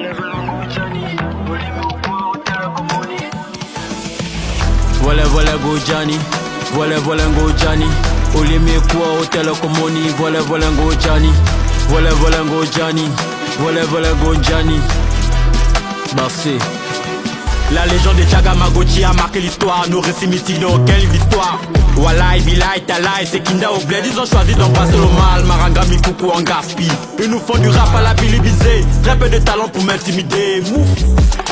Voilà go Johnny, voilà go Johnny. Olime kwa hotel komoni, voilà go Johnny, voilà go Johnny, voilà go Johnny. Merci. La légende de Thiaga Magochi a marqué l'histoire. Nos récits mythiques n'ont aucune histoire. Walai, Bilai, Talai, c'est Kinda au bled. Ils ont choisi d'embrasser le mal. Marangami, Koukou en gaspille. Ils nous font du rap à la Billy Bizé. Très peu de talent pour m'intimider. Mouf.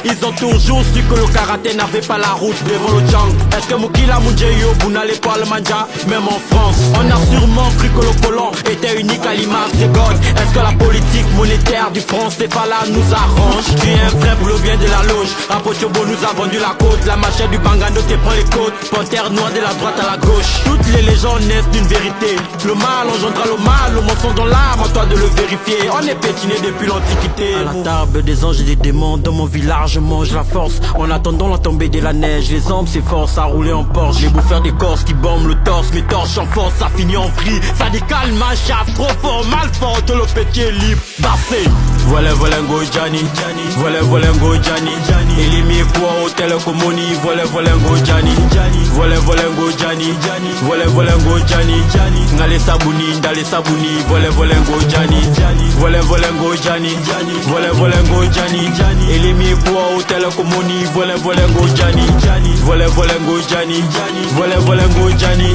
Ils ont toujours su que le karaté n'avait pas la route devant le Tchang. Est-ce que Moukila Moudjeyo n'allait pas le manja? Même en France, on a sûrement cru que le colon était unique à l'image des gods. Est-ce que la politique monétaire du franc CFA nous arrange? Tu es un frère pour le bien de la loge. Rapotiobo nous a vendu la côte. La machette du Bangando te prend les côtes. Panthère noire de la droite à la gauche. Toutes les légendes naissent d'une vérité. Le mal engendra le mal. Le mensonge dans l'âme, à toi de le vérifier. On est pétiné depuis l'antiquité. À la table des anges et des démons dans mon village, je mange la force. En attendant la tombée de la neige, les hommes s'efforcent à rouler en Porsche. Les bouffeurs d'écorce qui bombent le torse. Mes torches en force, ça finit en vrille. Ça décale ma chasse, trop fort, mal fort. Tout le petit est libre, passé. Voilà go Johnny, voilà go Johnny. Il est mis pour hôtel Komoni, voilà go Johnny, voilà go Johnny, voilà go Johnny. Ngale sabuni, ndale sabuni, voilà go Johnny, voilà go Johnny, voilà go Johnny. Il est mis pour hôtel Komoni, voilà go Johnny, voilà go Johnny, voilà go Johnny.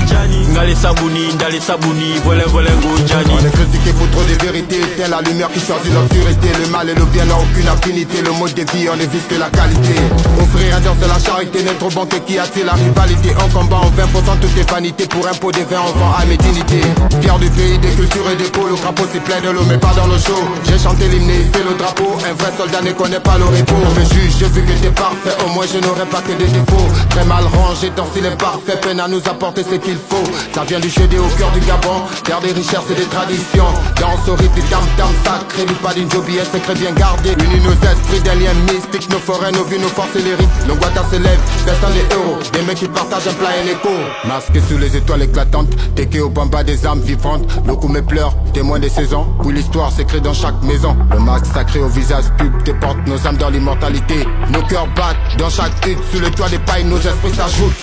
Ngale sabuni, ndale sabuni, voilà go Johnny. On est critiqué pour trop de vérité, éteint la lumière qui choisit l'obscurité. Le mal et le bien n'ont aucune affinité. Le mode de vie, on ne vise que la qualité. Offrir un c'est la charité, n'est trop bon que qui attire la rivalité. On combat en vain, pourtant tout est vanité. Pour un pot de vin, on vend à mes dignités. Fier du pays, des cultures et des peaux. Le crapaud s'y plaît de l'eau, mais pas dans le show. J'ai chanté l'hymne et fait le drapeau. Un vrai soldat ne connaît pas le repos. Me juge, j'ai vu que t'es parfait. Au moins je n'aurai pas que des défauts. Très mal rangé, ton style est parfait. Peine à nous apporter ce qu'il faut. Ça vient du jeudi au cœur du Gabon. Terre des richesses et des traditions. Danse au rythme du tam-tam sacré. Du pas d'une joby, un secret bien gardé. Unis nos esprits d'un lien mystique. Nos forêts, nos vies, nos forces et les rythmes. L'angoisse s'élève, personne les héros. Des mecs qui partagent un plat et l'écho. Masqué sous les étoiles éclatantes. Teke au bamba des âmes vivantes. Le coup me pleure, témoin des saisons. Où l'histoire s'écrit dans chaque maison. Le masque sacré au visage pub déporte nos âmes dans l'immortalité. Nos cœurs battent dans chaque hutte. Sous le toit des pailles, nos esprits s'ajoutent.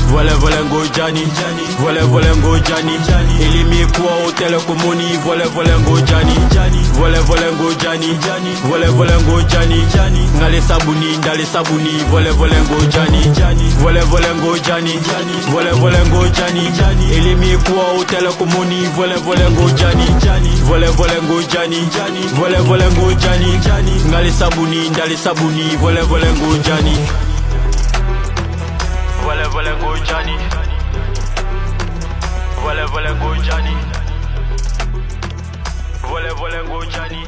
Voilà go Johnny, voilà go Johnny. Il est mis pour hôtel Komoni, voilà go Johnny, voilà go Johnny, voilà go Johnny. Ngale sabuni, ndale sabuni, voilà go Johnny, voilà go Johnny, voilà go Johnny. Il est mis pour hôtel Komoni, voilà go Johnny, voilà go Johnny, voilà go Johnny. Ngale sabuni, ndale sabuni, voilà go Johnny. Voilà go Johnny, voilà go Johnny, voilà go Johnny.